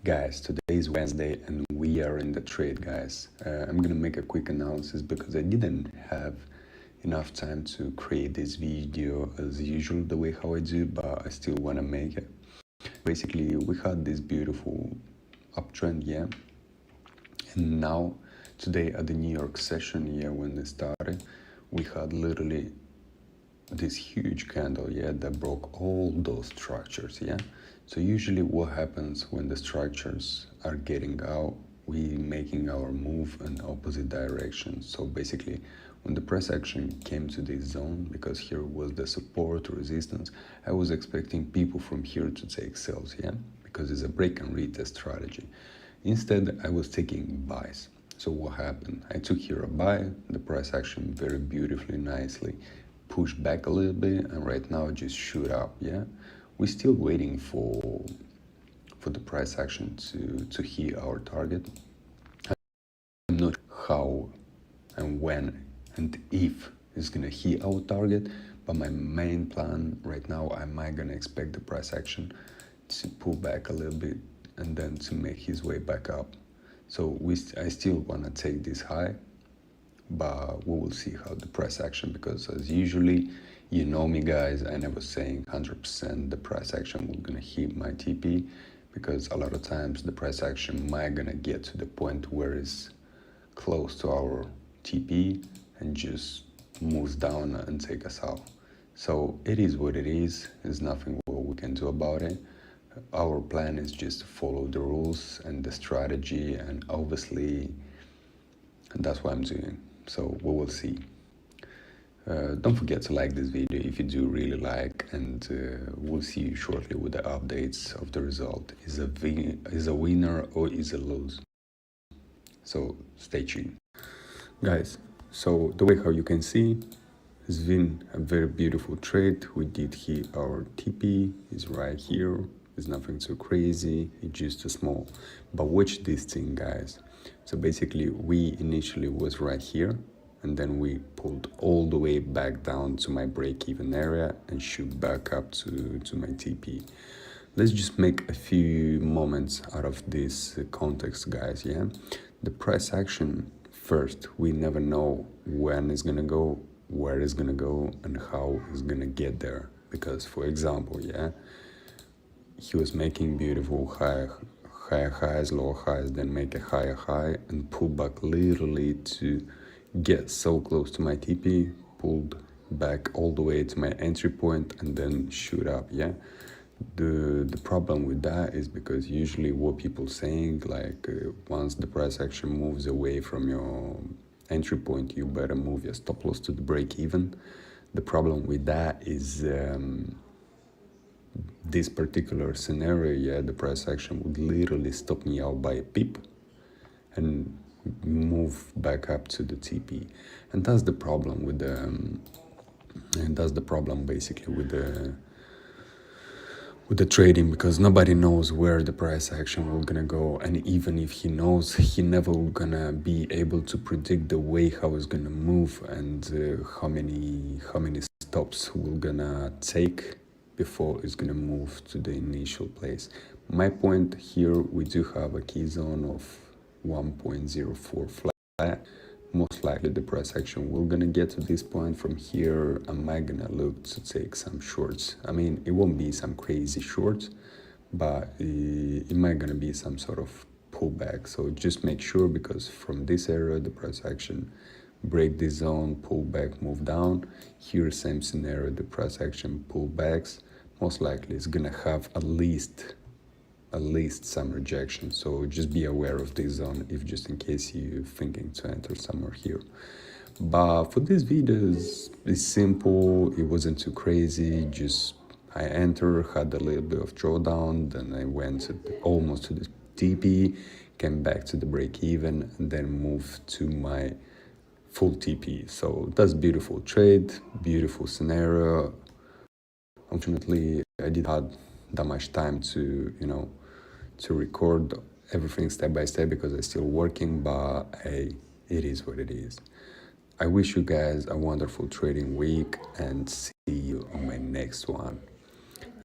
Guys, today is Wednesday and we are in the trade, guys. I'm gonna make a quick analysis because I didn't have enough time to create this video as usual the way how I do, but I still wanna make it. Basically, we had this beautiful uptrend, yeah, and now today at the New York session, yeah, when it started, we had literally this huge candle, yeah, that broke all those structures, yeah. So usually what happens when the structures are getting out, we making our move in opposite direction. So basically when the price action came to this zone, because here was the support resistance, I was expecting people from here to take sells, yeah, because it's a break and retest strategy. Instead I was taking buys. So what happened? I took here a buy, the price action very beautifully, nicely push back a little bit, and right now just shoot up, yeah. We're still waiting for the price action to hit our target. I'm not sure how and when and if it's gonna hit our target, but my main plan right now, I might gonna expect the price action to pull back a little bit and then to make his way back up. So I still wanna take this high, but we will see how the price action, because as usually, you know me guys, I never saying 100% the price action will gonna hit my TP, because a lot of times the price action might gonna get to the point where it's close to our TP and just moves down and take us out. So it is what it is. There's nothing what we can do about it. Our plan is just to follow the rules and the strategy, and obviously that's what I'm doing. So we will see. Don't forget to like this video if you do really like, and we'll see you shortly with the updates of the result. Is a winner or is a lose? So stay tuned, guys. So the way how you can see, it's been a very beautiful trade. We did hit our TP, is right here. It's nothing too crazy, it's just a small. But watch this thing, guys. So basically we initially was right here, and then we pulled all the way back down to my break-even area and shoot back up to my TP. Let's just make a few moments out of this context, guys, yeah? The price action, first, we never know when it's gonna go, where it's gonna go, and how it's gonna get there. Because, for example, yeah, he was making beautiful higher highs, lower highs, then make a higher high and pull back literally to get so close to my TP, pulled back all the way to my entry point and then shoot up, yeah. The problem with that is because usually what people saying, like once the price action moves away from your entry point, you better move your stop loss to the break even. The problem with that is this particular scenario, yeah, the price action would literally stop me out by a pip and move back up to the TP. And that's the problem with the and that's the problem basically with the trading, because nobody knows where the price action will gonna go, and even if he knows, he never gonna be able to predict the way how it's gonna move and how many stops will gonna take before it's gonna move to the initial place. My point here, we do have a key zone of 1.04 flat. Most likely the price action will gonna get to this point. From here, am I gonna look to take some shorts? I mean, it won't be some crazy shorts, but it might gonna be some sort of pullback. So just make sure, because from this area, the price action break this zone, pull back, move down. Here, same scenario, the price action pullbacks. Most likely it's gonna have at least some rejection. So just be aware of this zone, if just in case you're thinking to enter somewhere here. But for this video, it's simple. It wasn't too crazy. Just I entered, had a little bit of drawdown, then I went almost to the TP, came back to the break even, and then moved to my full TP. So that's beautiful trade, beautiful scenario. Unfortunately, I didn't have that much time to, to record everything step by step because I'm still working, but hey, it is what it is. I wish you guys a wonderful trading week and see you on my next one.